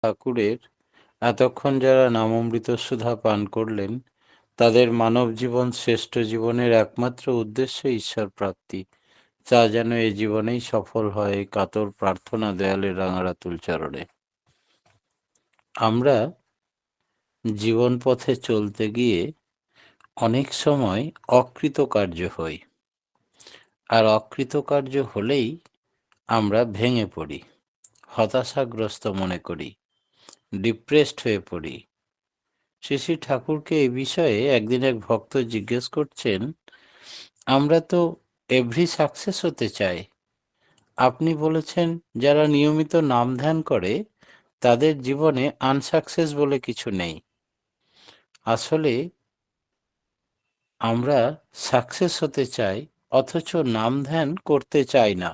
ঠাকুরের এতক্ষণ যারা নামামৃত সুধা পান করলেন, তাদের মানব জীবন শ্রেষ্ঠ জীবনের একমাত্র উদ্দেশ্য ঈশ্বর প্রাপ্তি। তা যেন এ জীবনেই সফল হয়, এই কাতর প্রার্থনা দয়ালের রাঙারাতুল চরণে। আমরা জীবন পথে চলতে গিয়ে অনেক সময় অকৃতকার্য হই, আর অকৃতকার্য হলেই আমরা ভেঙে পড়ি, হতাশাগ্রস্ত মনে করি, ডিপ্রেসড হয়ে পড়ি। শ্রী শ্রী ঠাকুরকে এই বিষয়ে একদিন এক ভক্ত জিজ্ঞেস করছেন, আমরা তো এভরি সাকসেস হতে চাই, আপনি বলেছেন যারা নিয়মিত নাম ধ্যান করে তাদের জীবনে আনসাকসেস বলে কিছু নেই। আসলে আমরা সাকসেস হতে চাই, অথচ নাম ধ্যান করতে চাই না।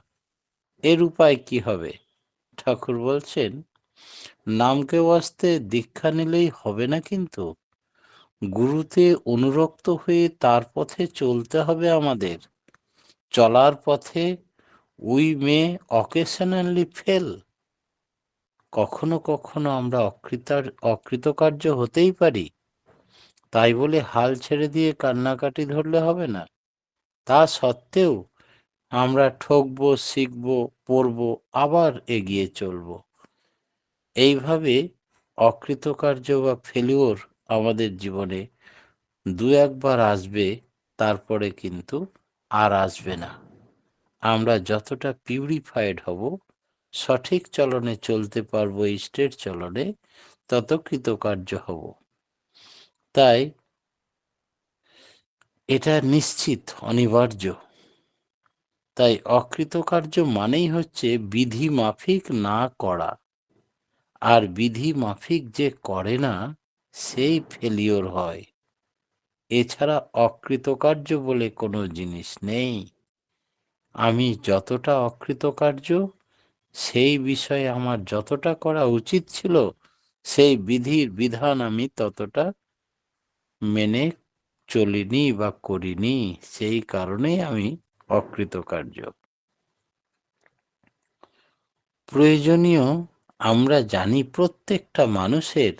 এর উপায় কি হবে? ঠাকুর বলছেন, নামকে ওয়াস্তে দীক্ষা নিলেই হবে না, কিন্তু গুরুতে অনুরক্ত হয়ে তার পথে চলতে হবে আমাদের। চলার পথে উই মে অকেশনালি ফেল, কখনো কখনো আমরা অকৃতকার্য হতেই পারি। তাই বলে হাল ছেড়ে দিয়ে কান্নাকাটি ধরলে হবে না। তা সত্ত্বেও আমরা ঠকবো, শিখবো, পড়বো, আবার এগিয়ে চলবো। এইভাবে অকৃতকার্য বা ফেলিওর আমাদের জীবনে দু একবার আসবে, তারপরে কিন্তু আর আসবে না। আমরা যতটা পিউরিফাইড হব, সঠিক চলনে চলতে পারবো, স্টেট চলনে, তত কৃতকার্য হব। তাই এটা নিশ্চিত, অনিবার্য। তাই অকৃতকার্য মানেই হচ্ছে বিধি মাফিক না করা, আর বিধি মাফিক যে করে না সেই ফেলিওর হয়। এছাড়া অকৃতকার্য বলে কোনো জিনিস নেই। আমি যতটা অকৃতকার্য, সেই বিষয়ে আমার যতটা করা উচিত ছিল, সেই বিধির বিধান আমি ততটা মেনে চলিনি বা করিনি, সেই কারণেই আমি অকৃতকার্য। প্রয়োজনীয়, আমরা জানি প্রত্যেকটা মানুষের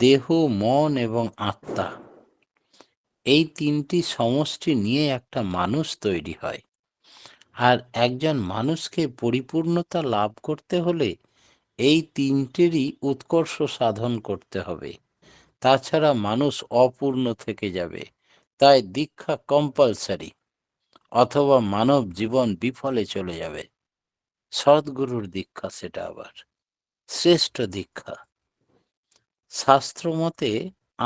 দেহ, মন এবং আত্মা, এই তিনটি সমষ্টি নিয়ে একটা মানুষ তৈরি হয়। আর একজন মানুষকে পরিপূর্ণতা লাভ করতে হলে এই তিনটেরই উৎকর্ষ সাধন করতে হবে, তাছাড়া মানুষ অপূর্ণ থেকে যাবে। তাই দীক্ষা কম্পালসারি, অথবা মানব জীবন বিফলে চলে যাবে। সদ্গুরুর দীক্ষা সেটা আবার শ্রেষ্ঠ দীক্ষা। শাস্ত্র মতে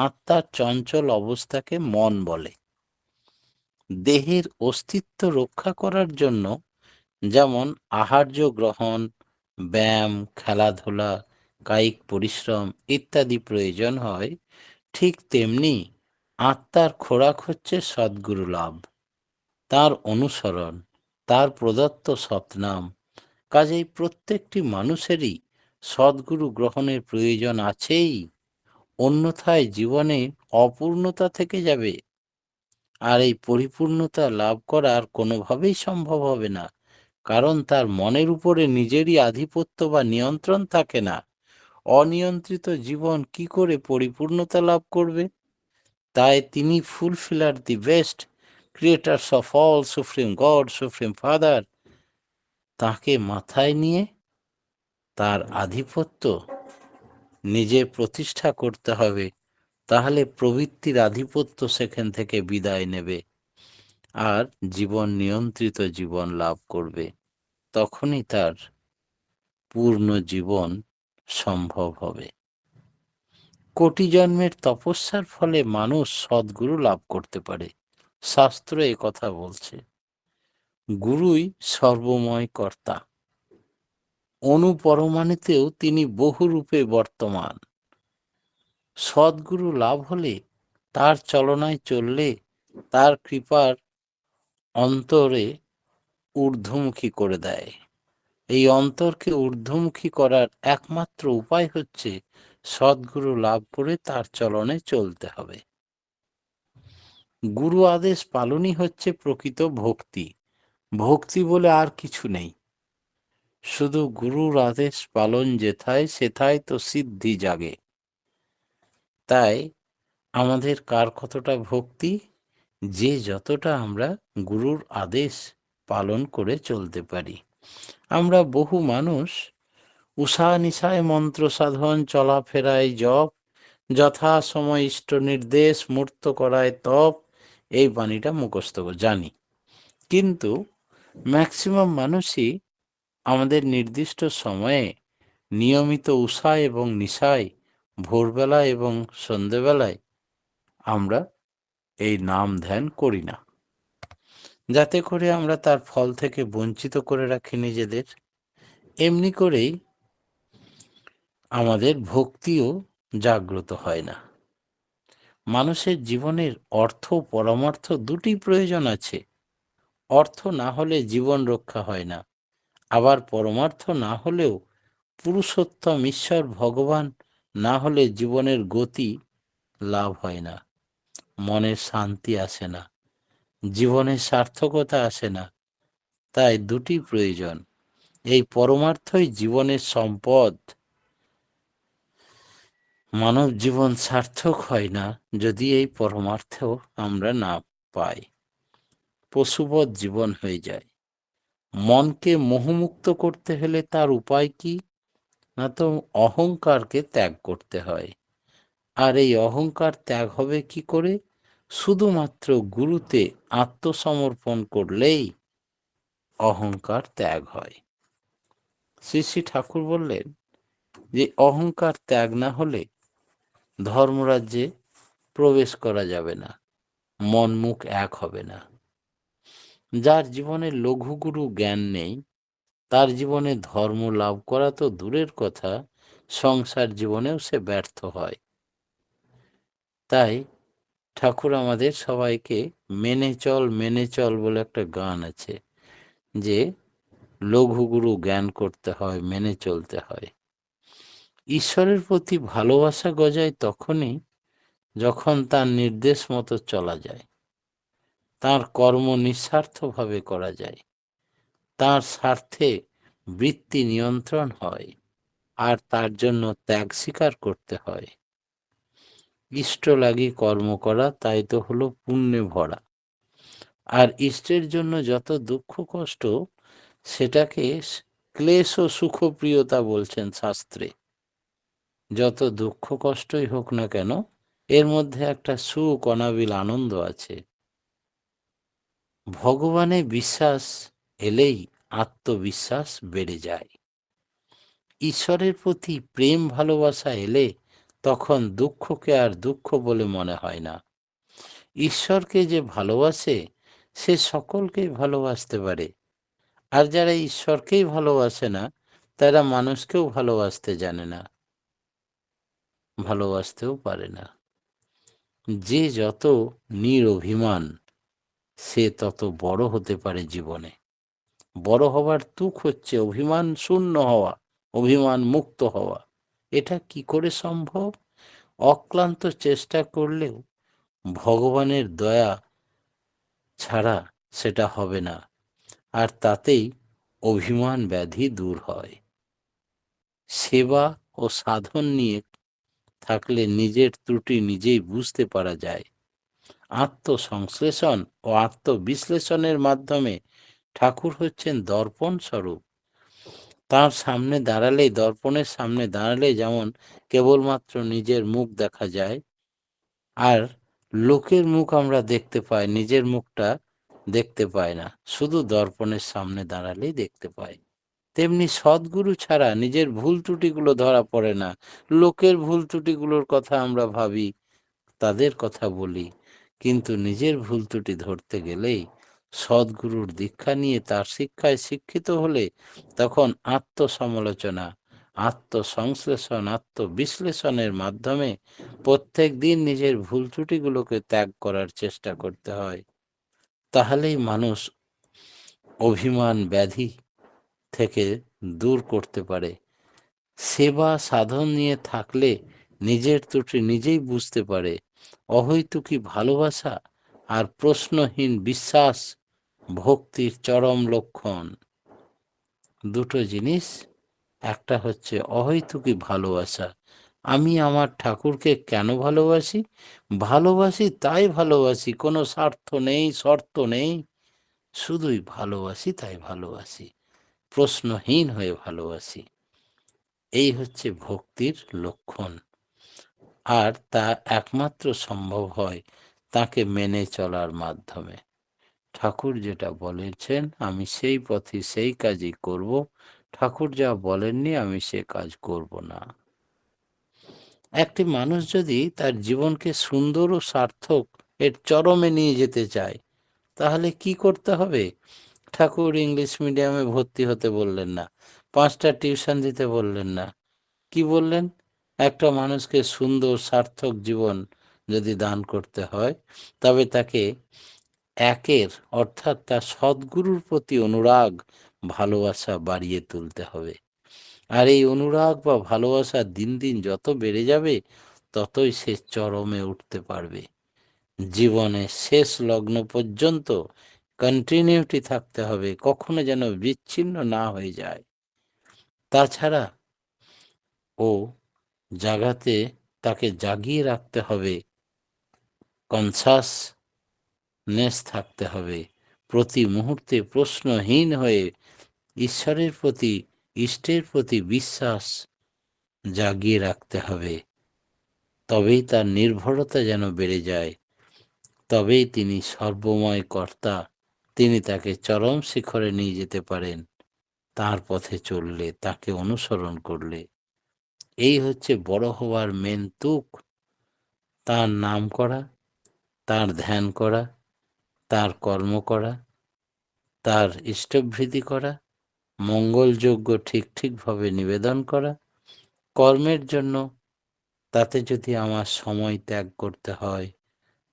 আত্মার চঞ্চল অবস্থাকে মন বলে। দেহের অস্তিত্ব রক্ষা করার জন্য যেমন আহার্য গ্রহণ, ব্যায়াম, খেলাধুলা, কায়িক পরিশ্রম ইত্যাদি প্রয়োজন হয়, ঠিক তেমনি আত্মার খোরাক হচ্ছে সদ্গুরু লাভ, তার অনুসরণ, তার প্রদত্ত সৎনাম। কাজেই প্রত্যেকটি মানুষেরই সদ্গুরু গ্রহণের প্রয়োজন আছেই, অন্যথায় জীবনে অপূর্ণতা থেকে যাবে। আর এই পরিপূর্ণতা লাভ করা আর কোনোভাবেই সম্ভব হবে না, কারণ তার মনের উপরে নিজেরই আধিপত্য বা নিয়ন্ত্রণ থাকে না। অনিয়ন্ত্রিত জীবন কি করে পরিপূর্ণতা লাভ করবে? তাই তিনি ফুলফিলার the best creators of all, supreme god, supreme father, তাকে মাথায় নিয়ে তার আধিপত্য নিজে প্রতিষ্ঠা করতে হবে। তাহলে প্রবৃত্তির আধিপত্য সেখান থেকে বিদায় নেবে, আর জীবন নিয়ন্ত্রিত জীবন লাভ করবে। তখনই তার পূর্ণ জীবন সম্ভব হবে। কোটি জন্মের তপস্যার ফলে মানুষ সদ্গুরু লাভ করতে পারে, শাস্ত্র এ কথা বলছে। গুরুই সর্বময় কর্তা, অনুপরমাণুতেও তিনি বহুরূপে বর্তমান। সদ্গুরু লাভ হলে, তার চলনায় চললে, তার কৃপার অন্তরে ঊর্ধ্বমুখী করে দেয়। এই অন্তরকে ঊর্ধ্বমুখী করার একমাত্র উপায় হচ্ছে সদ্গুরু লাভ করে তার চলনে চলতে হবে। গুরু আদেশ পালনই হচ্ছে প্রকৃত ভক্তি। ভক্তি বলে আর কিছু নেই। শুধু গুরুর আদেশ পালন যেথায় সেথায় তো সিদ্ধি জাগে। তাই আমাদের কার কতটা ভক্তি, যে যতটা আমরা গুরুর আদেশ পালন করে চলতে পারি। আমরা বহু মানুষ উষা নিশায় মন্ত্র সাধন, চলাফেরায় জপ, যথা সময় ইষ্ট নির্দেশ, মূর্ত করায় তপ, এই বাণীটা মুখস্থ জানি। কিন্তু ম্যাক্সিমাম মানুষই আমাদের নির্দিষ্ট সময়ে নিয়মিত উষা এবং নিশায়, ভোরবেলা এবং সন্ধেবেলায় আমরা এই নাম ধ্যান করি না, যাতে করে আমরা তার ফল থেকে বঞ্চিত করে রাখি নিজেদের। এমনি করেই আমাদের ভক্তিও জাগ্রত হয় না। মানুষের জীবনের অর্থ পরমার্থ দুটি প্রয়োজন আছে। অর্থ না হলে জীবন রক্ষা হয় না, আবার পরমার্থ না হলেও পুরুষোত্তম ঈশ্বর ভগবান না হলে জীবনের গতি লাভ হয় না, মনের শান্তি আসে না, জীবনের সার্থকতা আসে না। তাই দুটি প্রয়োজন। এই পরমার্থই জীবনের সম্পদ। মানব জীবন সার্থক হয় না যদি এই পরমার্থ আমরা না পাই, পশুবৎ জীবন হয়ে যায়। মনকে মোহমুক্ত করতে হলে তার উপায় কি? না তো অহংকারকে ত্যাগ করতে হয়। আর এই অহংকার ত্যাগ হবে কি করে? শুধুমাত্র গুরুতে আত্মসমর্পণ করলেই অহংকার ত্যাগ হয়। শ্রী শ্রী ঠাকুর বললেন যে অহংকার ত্যাগ না হলে ধর্মরাজ্যে প্রবেশ করা যাবে না, মন মুখ এক হবে না। যার জীবনে লঘুগুরু জ্ঞান নেই, তার জীবনে ধর্ম লাভ করা তো দূরের কথা, সংসার জীবনেও সে ব্যর্থ হয়। তাই ঠাকুর আমাদের সবাইকে মেনে চল বলে একটা গান আছে, যে লঘুগুরু জ্ঞান করতে হয়, মেনে চলতে হয়। ঈশ্বরের প্রতি ভালোবাসা গজায় তখনই যখন তার নির্দেশ মতো চলা যায়, তার কর্ম নিঃস্বার্থভাবে করা যায়, তার স্বার্থে বৃত্তি নিয়ন্ত্রণ হয়, আর তার জন্য ত্যাগ স্বীকার করতে হয়। ইষ্ট লাগি কর্ম করা, তাই তো হলো পুণ্যে ভরা। আর ইষ্টের জন্য যত দুঃখ কষ্ট, সেটাকে ক্লেশ ও সুখপ্রিয়তা বলছেন শাস্ত্রে। যত দুঃখ কষ্টই হোক না কেন, এর মধ্যে একটা সুখ অনাবিল আনন্দ আছে। ভগবানে বিশ্বাস এলেই আত্মবিশ্বাস বেড়ে যায়। ঈশ্বরের প্রতি প্রেম ভালোবাসা এলে তখন দুঃখকে আর দুঃখ বলে মনে হয় না। ঈশ্বরকে যে ভালোবাসে সে সকলকেই ভালোবাসতে পারে। আর যারা ঈশ্বরকেই ভালোবাসে না, তারা মানুষকেও ভালোবাসতে জানে না, ভালোবাসতেও পারে না। যে যত নিরভিমান, সে তত বড় হতে পারে জীবনে। বড় হবার তুক হচ্ছে অভিমান শূন্য হওয়া, অভিমান মুক্ত হওয়া। এটা কি করে সম্ভব? অক্লান্ত চেষ্টা করলেও ভগবানের দয়া ছাড়া সেটা হবে না। আর তাতেই অভিমান ব্যাধি দূর হয়। সেবা ও সাধন নিয়ে থাকলে নিজের ত্রুটি নিজেই বুঝতে পারা যায়। আত্মসংশ্লেষণ ও আত্মবিশ্লেষণের মাধ্যমে ঠাকুর হচ্ছেন দর্পণ স্বরূপ। তার সামনে দাঁড়ালেই, দর্পণের সামনে দাঁড়ালেই যেমন কেবলমাত্র নিজের মুখ দেখা যায়, আর লোকের মুখ আমরা দেখতে পাই, নিজের মুখটা দেখতে পাই না, শুধু দর্পণের সামনে দাঁড়ালেই দেখতে পাই। তেমনি সদ্গুরু ছাড়া নিজের ভুল ত্রুটিগুলো ধরা পড়ে না। লোকের ভুল ত্রুটিগুলোর কথা আমরা ভাবি, তাদের কথা বলি, কিন্তু নিজের ভুল ত্রুটি ধরতে গেলেই সদ্গুরুর দীক্ষা নিয়ে তার শিক্ষায় শিক্ষিত হলে তখন আত্মসমালোচনা, আত্মসংশ্লেষণ, আত্মবিশ্লেষণের মাধ্যমে প্রত্যেক দিন নিজের ভুল ত্রুটিগুলোকে ত্যাগ করার চেষ্টা করতে হয়। তাহলেই মানুষ অভিমান ব্যাধি থেকে দূর করতে পারে। সেবা সাধন নিয়ে থাকলে নিজের ত্রুটি নিজেই বুঝতে পারে। অহৈতুকী ভালোবাসা আর প্রশ্নহীন বিশ্বাস ভক্তির চরম লক্ষণ। দুটো জিনিস, একটা হচ্ছে অহৈতুকী ভালোবাসা। আমি আমার ঠাকুরকে কেন ভালোবাসি? ভালোবাসি তাই ভালোবাসি, কোনো স্বার্থ নেই, শর্ত নেই, শুধুই ভালোবাসি তাই ভালোবাসি, প্রশ্নহীন হয়ে ভালোবাসি। এই হচ্ছে ভক্তির লক্ষণ। আর তা একমাত্র সম্ভব হয় তাকে মেনে চলার মাধ্যমে। ঠাকুর যেটা বলেছেন আমি সেই পথে সেই কাজই করব, ঠাকুর যা বলেননি আমি সে কাজ করব না। একটি মানুষ যদি তার জীবনকে সুন্দর ও সার্থক এর চরমে নিয়ে যেতে চায়, তাহলে কি করতে হবে? ঠাকুর ইংলিশ মিডিয়ামে ভর্তি হতে বললেন না, 5টা টিউশন দিতে বললেন না। কি বললেন? একটা মানুষকে সুন্দর সার্থক জীবন যদি দান করতে হয়, তবে তাকে একের অর্থাৎ তার সদ্গুরুর প্রতি অনুরাগ, ভালোবাসা বাড়িয়ে তুলতে হবে। আর এই অনুরাগ বা ভালোবাসা দিন দিন যত বেড়ে যাবে, ততই সে চরমে উঠতে পারবে। জীবনের শেষ লগ্ন পর্যন্ত কন্টিনিউটি থাকতে হবে, কখনো যেন বিচ্ছিন্ন না হয়ে যায়। তাছাড়া ও জাগাতে তাকে জাগিয়ে রাখতে হবে, কনসাসনেস থাকতে হবে, প্রতি মুহূর্তে প্রশ্নহীন হয়ে ঈশ্বরের প্রতি, ইষ্টের প্রতি বিশ্বাস জাগিয়ে রাখতে হবে। তবেই তার নির্ভরতা যেন বেড়ে যায়, তবেই তিনি সর্বময় কর্তা, তিনি তাকে চরম শিখরে নিয়ে যেতে পারেন তার পথে চললে, তাকে অনুসরণ করলে। এই হচ্ছে বড় হওয়ার মেন তুক। তার নাম করা, তার ধ্যান করা, তার কর্ম করা, তার ইষ্টভৃতি করা, মঙ্গলযজ্ঞ ঠিক ঠিকভাবে নিবেদন করা। কর্মের জন্য তাতে যদি আমার সময় ত্যাগ করতে হয়,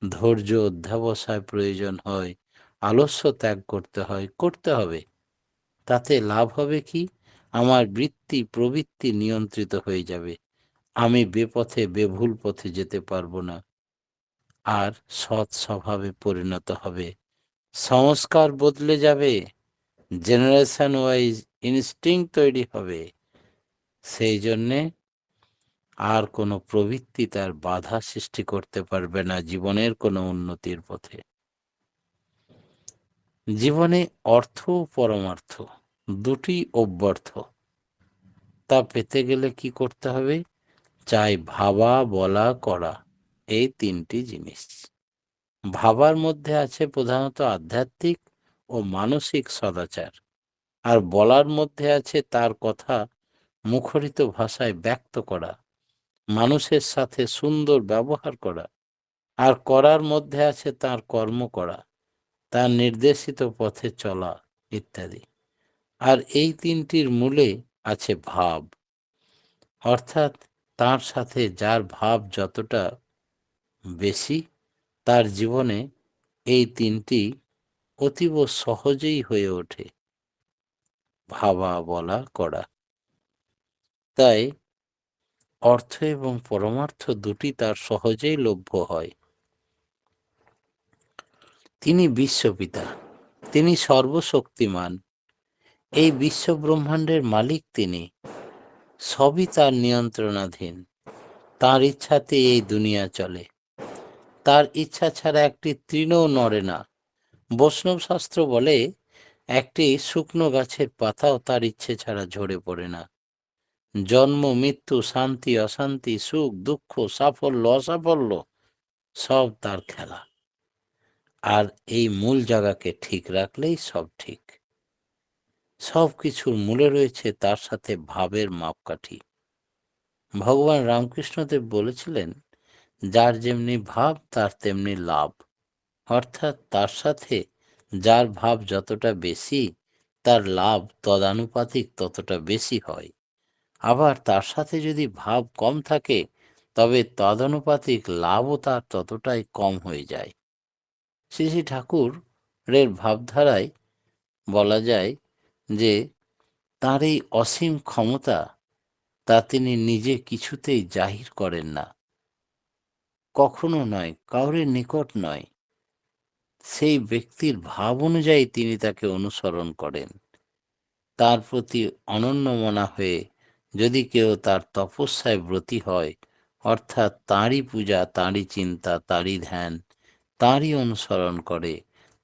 ধৈর্য অধ্যবসায় প্রয়োজন হয়, আলস্য ত্যাগ করতে হয়, করতে হবে। তাতে লাভ হবে কি? আমার বৃত্তি প্রবৃত্তি নিয়ন্ত্রিত হয়ে যাবে, আমি বেপথে বেভুল পথে যেতে পারবো না, আর সৎ স্বভাবে পরিণত হবে, সংস্কার বদলে যাবে, জেনারেশন ওয়াইজ ইনস্টিংক্ট তৈরি হবে। সেই জন্যে আর কোনো প্রবৃত্তি তার বাধা সৃষ্টি করতে পারবে না জীবনের কোনো উন্নতির পথে। জীবনে অর্থ ও পরমার্থ দুটি অব্যর্থ। তা পেতে গেলে কি করতে হবে? চাই ভাবা, বলা, করা, এই তিনটি জিনিস। ভাবার মধ্যে আছে প্রধানত আধ্যাত্মিক ও মানসিক সদাচার, আর বলার মধ্যে আছে তার কথা মুখরিত ভাষায় ব্যক্ত করা, মানুষের সাথে সুন্দর ব্যবহার করা, আর করার মধ্যে আছে তার কর্ম করা, তার নির্দেশিত পথে চলা ইত্যাদি। আর এই তিনটির মূলে আছে ভাব, অর্থাৎ তার সাথে যার ভাব যতটা বেশি, তার জীবনে এই তিনটি অতীব সহজেই হয়ে ওঠে, ভাবা, বলা, করা। তাই অর্থ এবং পরমার্থ দুটি তার সহজেই লভ্য হয়। তিনি বিশ্বপিতা, তিনি সর্বশক্তিমান, এই বিশ্ব ব্রহ্মাণ্ডের মালিক তিনি, সবই তার নিয়ন্ত্রণাধীন, তার ইচ্ছাতে এই দুনিয়া চলে, তার ইচ্ছা ছাড়া একটি তৃণও নড়ে না। বৈষ্ণব শাস্ত্র বলে একটি শুকনো গাছের পাতাও তার ইচ্ছে ছাড়া ঝরে পড়ে না। জন্ম মৃত্যু, শান্তি অশান্তি, সুখ দুঃখ, সাফল্য অসাফল্য, সব তার খেলা। আর এই মূল জায়গাকে ঠিক রাখলেই সব ঠিক। সব কিছুর মূলে রয়েছে তার সাথে ভাবের মাপকাঠি। ভগবান রামকৃষ্ণদেব বলেছিলেন, যার যেমনি ভাব তার তেমনি লাভ। অর্থাৎ তার সাথে যার ভাব যতটা বেশি, তার লাভ তদানুপাতিক ততটা বেশি হয়। আবার তার সাথে যদি ভাব কম থাকে, তবে তদানুপাতিক লাভও তার ততটাই কম হয়ে যায়। শ্রী শ্রী ঠাকুরের ভাবধারায় বলা যায় যে তাঁর এই অসীম ক্ষমতা, তা তিনি নিজে কিছুতেই জাহির করেন না, কখনো নয়, কাউরের নিকট নয়। সেই ব্যক্তির ভাব অনুযায়ী তিনি তাকে অনুসরণ করেন। তার প্রতি অনন্য মনা হয়ে যদি কেউ তার তপস্যায় ব্রতী হয়, অর্থাৎ তাঁরই পূজা, তাঁরই চিন্তা, তাঁরই ধ্যান, তাঁরই অনুসরণ করে,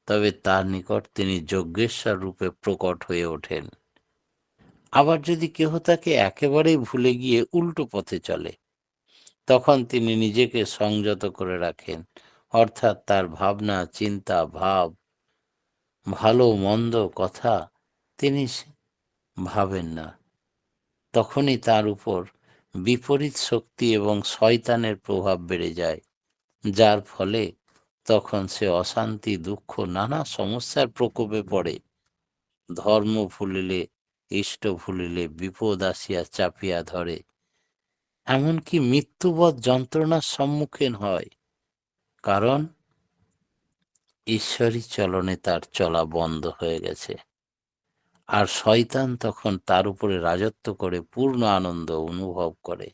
তবে তার নিকট তিনি যজ্ঞেশ্বর রূপে প্রকট হয়ে ওঠেন। আবার যদি কেহ তাকে একেবারেই ভুলে গিয়ে উল্টো পথে চলে, তখন তিনি নিজেকে সংযত করে রাখেন, অর্থাৎ তার ভাবনা, চিন্তা, ভাব, ভালো মন্দ কথা তিনি ভাবেন না। তখনই তার উপর বিপরীত শক্তি এবং শয়তানের প্রভাব বেড়ে যায়, যার ফলে তখন সে অশান্তি, দুঃখ, নানা সমস্যার প্রকোপে পড়ে। ধর্ম ভুলিলে, ইষ্ট ভুলিলে বিপদ আসিয়া চাপিয়া ধরে, এমনকি মৃত্যুবৎ যন্ত্রণার সম্মুখীন হয়। কারণ ঈশ্বরী চলনে তার চলা বন্ধ হয়ে গেছে, আর শয়তান তখন তার উপরে রাজত্ব করে পূর্ণ আনন্দ অনুভব করে।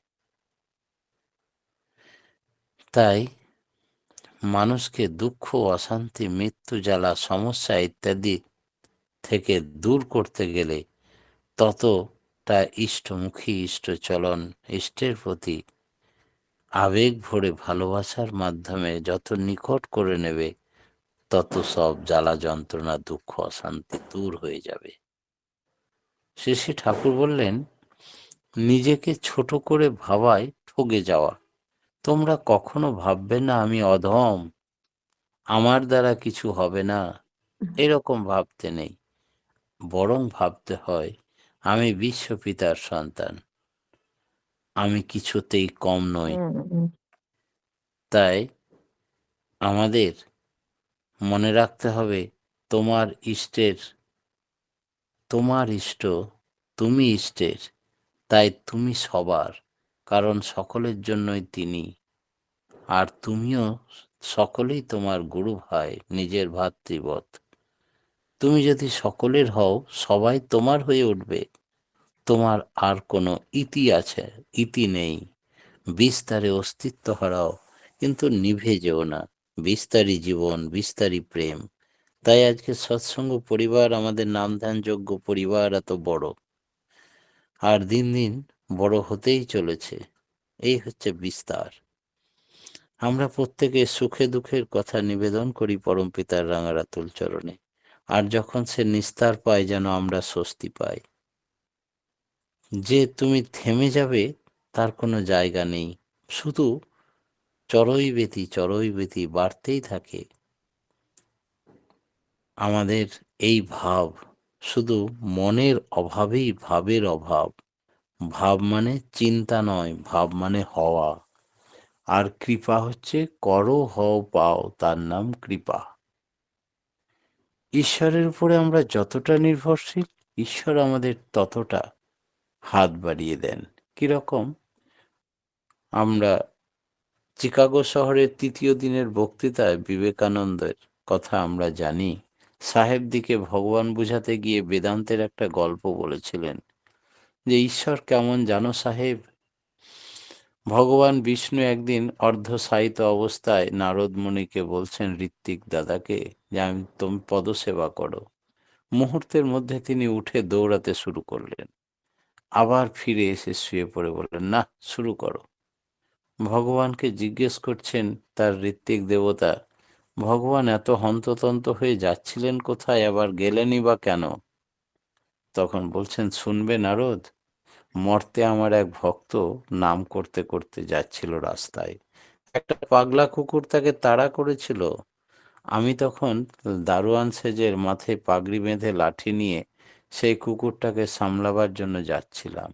তাই মানুষকে দুঃখ, অশান্তি, মৃত্যু, জ্বালা, সমস্যা ইত্যাদি থেকে দূর করতে গেলে ততটা ইষ্টমুখী, ইষ্টচলন, ইষ্টের প্রতি আবেগ ভরে ভালোবাসার মাধ্যমে যত নিকট করে নেবে, তত সব জ্বালা, যন্ত্রণা, দুঃখ, অশান্তি দূর হয়ে যাবে। শেষে ঠাকুর বললেন, নিজেকে ছোট করে ভাবায় ঠগে যাওয়া। তোমরা কখনো ভাববে না আমি অধম, আমার দ্বারা কিছু হবে না, এরকম ভাবতে নেই। বরং ভাবতে হয় আমি বিশ্বপিতার সন্তান, আমি কিছুতেই কম নই। তাই আমাদের মনে রাখতে হবে, তোমার ইষ্টের, তোমার ইষ্ট, তুমি ইষ্টের, তাই তুমি সবার, কারণ সকলের জন্যই তিনি। আর তুমিও সকলেই তোমার গুরু ভাই, নিজের ভ্রাতৃবৎ। তুমি যদি সকলের হও, সবাই তোমার হয়ে উঠবে। তোমার আর কোনো ইতি আছে, ইতি নেই। বিস্তারে অস্তিত্ব হারাও, কিন্তু নিভে যেও না। বিস্তারী জীবন, বিস্তারী প্রেম। তাই আজকে সৎসঙ্গ পরিবার, আমাদের নাম ধ্যান যোগ্য পরিবার এত বড়, আর দিন দিন বড় হতেই চলেছে। এই হচ্ছে বিস্তার। আমরা প্রত্যেকে সুখে দুঃখের কথা নিবেদন করি পরম পিতার রাঙারাতুল চরণে, আর যখন সে নিস্তার পায়, যেন আমরা স্বস্তি পাই। যে তুমি থেমে যাবে তার কোনো জায়গা নেই, শুধু চরই বেতি বাড়তেই থাকে। আমাদের এই ভাব শুধু মনের অভাবেই, ভাবের অভাব। ভাব মানে চিন্তা নয়, ভাব মানে হওয়া। আর কৃপা হচ্ছে করো, হও, পাও, তার নাম কৃপা। ঈশ্বরের উপরে আমরা যতটা নির্ভরশীল, ঈশ্বর আমাদের ততটা হাত বাড়িয়ে দেন। কিরকম? আমরা চিকাগো শহরের তৃতীয় দিনের বক্তৃতায় বিবেকানন্দের কথা আমরা জানি। সাহেবদিকে ভগবান বুঝাতে গিয়ে বেদান্তের একটা গল্প বলেছিলেন, যে ঈশ্বর কেমন জানো সাহেব? ভগবান বিষ্ণু একদিন অর্ধশায়িত অবস্থায় নারদ মুনিকে বলছেন, ঋত্বিক দাদাকে, যে তুমি পদসেবা করো। মুহূর্তের মধ্যে তিনি উঠে দৌড়াতে শুরু করলেন, আবার ফিরে এসে শুয়ে পড়ে বললেন, না, শুরু করো। ভগবানকে জিজ্ঞেস করছেন তার ঋত্বিক দেবতা, ভগবান এত হন্ততন্ত হয়ে যাচ্ছিলেন কোথায়, আবার গেলেনই বা কেন? তখন বলছেন, শুনবে নারদ, মর্তে আমার এক ভক্ত নাম করতে করতে যাচ্ছিল রাস্তায়, একটা পাগলা কুকুর তাকে তাড়া করেছিল। আমি তখন দারোয়ান সেজের মাথায় পাগড়ি বেঁধে লাঠি নিয়ে সেই কুকুরটাকে সামলাবার জন্য যাচ্ছিলাম।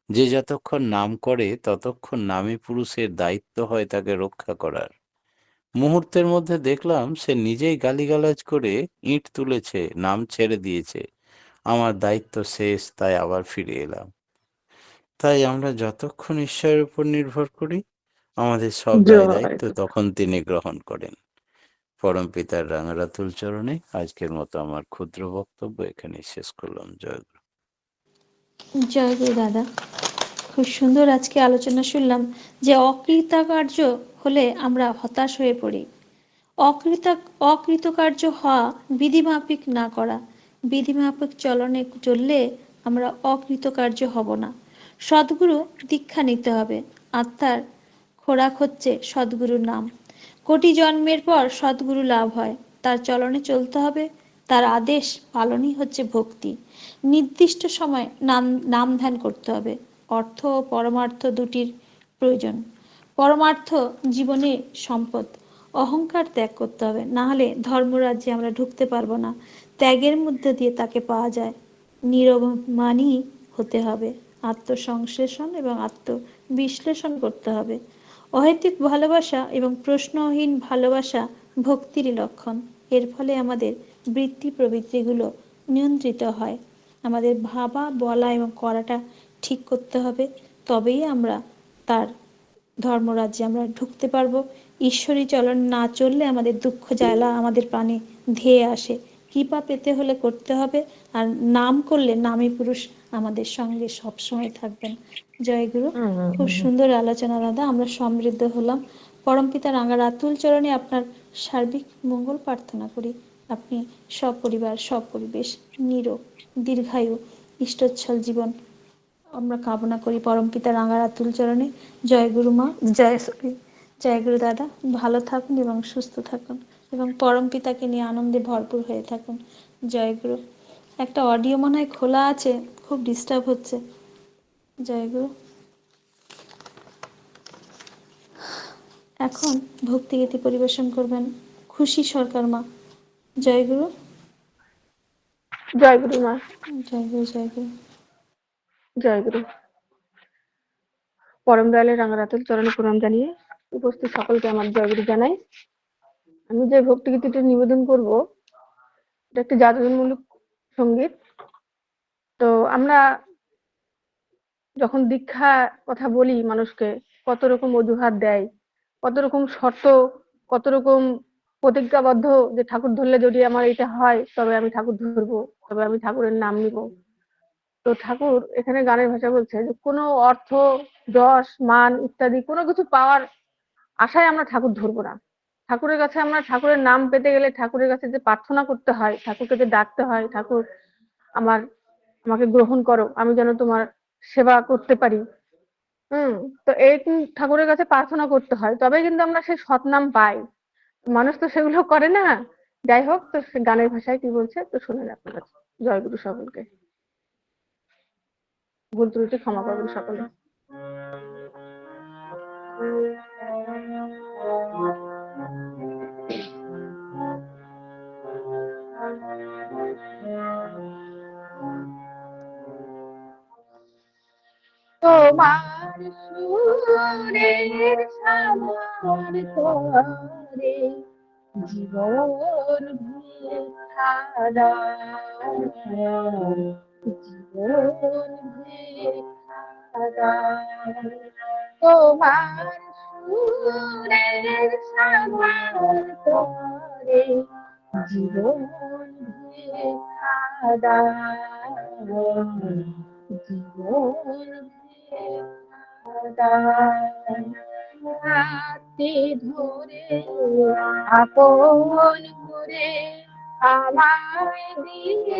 যে যতক্ষণ নাম করে ততক্ষণ নামী পুরুষের দায়িত্ব হয় তাকে রক্ষা করার। মুহূর্তের মধ্যে দেখলাম সে নিজেই গালিগালাজ করে ইঁট তুলেছে, নাম ছেড়ে দিয়েছে। আমার দায়িত্ব শেষ, তাই আবার ফিরে এলাম। তাই আমরা যতক্ষণ ঈশ্বরের উপর নির্ভর করি, আমাদের সব দায় দায়িত্ব তখন তিনি গ্রহণ করেন। পরম পিতার রাঙারাতুল চরণে আজকের মতো আমার ক্ষুদ্র বক্তব্য এখানেই শেষ করলাম। জয় গুরু। জয় গুরু দাদা, খুব সুন্দর আজকে আলোচনা শুনলাম যে অকৃতকার্য হলে আমরা হতাশ হয়ে পড়ি। অকৃতকার্য হওয়া, বিধিমাফিক না করা, বিধিমাফিক চলনে চললে আমরা অকৃতকার্য হব না। সদ্গুরু দীক্ষা নিতে হবে। আত্মার খোরাক হচ্ছে সদ্গুরুর নাম। কোটি জন্মের পর সদ্গুরু লাভ হয়, তার চলনে চলতে হবে, তার আদেশ পালনই হচ্ছে ভক্তি। নির্দিষ্ট সময় নাম ধ্যান করতে হবে। অর্থ ও পরমার্থ দুটির প্রয়োজন। পরমার্থ জীবনে সম্পদ, অহংকার ত্যাগ করতে হবে, না হলে ধর্মরাজ্যে আমরা ঢুকতে পারবো না। ত্যাগের মধ্যে দিয়ে তাকে পাওয়া যায়। নিরবমানী হতে হবে, আত্মসংশ্লেষণ এবং আত্মবিশ্লেষণ করতে হবে। অহেতুক ভালোবাসা এবং প্রশ্নহীন ভালোবাসা ভক্তিরই লক্ষণ। এর ফলে আমাদের বৃত্তি প্রবৃত্তিগুলো নিয়ন্ত্রিত হয়। আমাদের ভাবা, বলা এবং করাটা ঠিক করতে হবে, তবেই আমরা তার ধর্মরাজ্যে আমরা ঢুকতে পারবো। ঈশ্বরী চলন না চললে আমাদের দুঃখ জ্বালা আমাদের প্রাণে ধেয়ে আসে। কৃপা পেতে হলে করতে হবে, আর নাম করলে নামী পুরুষ আমাদের সঙ্গে সবসময় থাকবেন। জয় গুরু। খুব সুন্দর আলোচনা দাদা, আমরা সমৃদ্ধ হলাম। পরমপিতা রাঙার আতুল চরণে আপনার সার্বিক মঙ্গল প্রার্থনা করি। আপনি সপরিবার সপরিবেশ নিরোগ দীর্ঘায়ু ইষ্টচ্ছল জীবন আমরা কামনা করি পরমপিতা রাঙার আতুল চরণে। জয় গুরু মা, জয় গুরু দাদা। ভালো থাকুন এবং সুস্থ থাকুন এবং পরমপিতাকে নিয়ে আনন্দে ভরপুর হয়ে থাকুন। জয় গুরু। একটা অডিও মনে হয় খোলা আছে, খুব ডিস্টার্ব হচ্ছে। জয় গুরু। এখন ভক্তিগীতি পরিবেশন করবেন খুশি সরকার মা। জয় গুরু। জয় গুরু মা। জয় গুরু। জয় গুরু। জয় গুরু। পরম দয়ালের রাঙারাতুল চরণে প্রণাম জানিয়ে উপস্থিত সকলকে আমার জয় গুরু জানাই। আমি যে ভক্তিগীতিটা নিবেদন করব, এটা একটি জাগরণমূলক সঙ্গীত। তো আমরা যখন দীক্ষা কথা বলি মানুষকে, কত রকম অজুহাত দেয়, কত রকম শর্ত, কত রকম প্রতিজ্ঞাবদ্ধ, যে ঠাকুর ধরলে যদি আমার এটা হয় তবে আমি ঠাকুর ধরবো, তবে আমি ঠাকুরের নাম নিব। তো ঠাকুর এখানে গানের ভাষা বলছে যে কোনো অর্থ, যশ, মান ইত্যাদি কোনো কিছু পাওয়ার আশায় আমরা ঠাকুর ধরবো না। ঠাকুরের কাছে আমরা ঠাকুরের নাম পেতে গেলে ঠাকুরের কাছে যে প্রার্থনা করতে হয়, ঠাকুরকে যে ডাকতে হয়, ঠাকুর আমাকে গ্রহণ করো, আমি যেন তোমার সেবা করতে পারি। তো এই ঠাকুরের কাছে প্রার্থনা করতে হয়, তবে কিন্তু আমরা সেই সৎনাম পাই। মানুষ তো সেগুলো করে না। যাই হোক, তো গানের ভাষায় কি বলছে তো শুনে আপনার কাছে। জয় গুরু সকলকে। ভুল ত্রুটি ক্ষমা করবেন সকলে। তোমার সুরের সামার তরে জীবন বৃথা যায়, জীবন বৃথা যায়। তোমার সুরের সামার তরে জীবন বৃথা যায়, জীবন হাতে ধরে আপন করে আমায় দিয়ে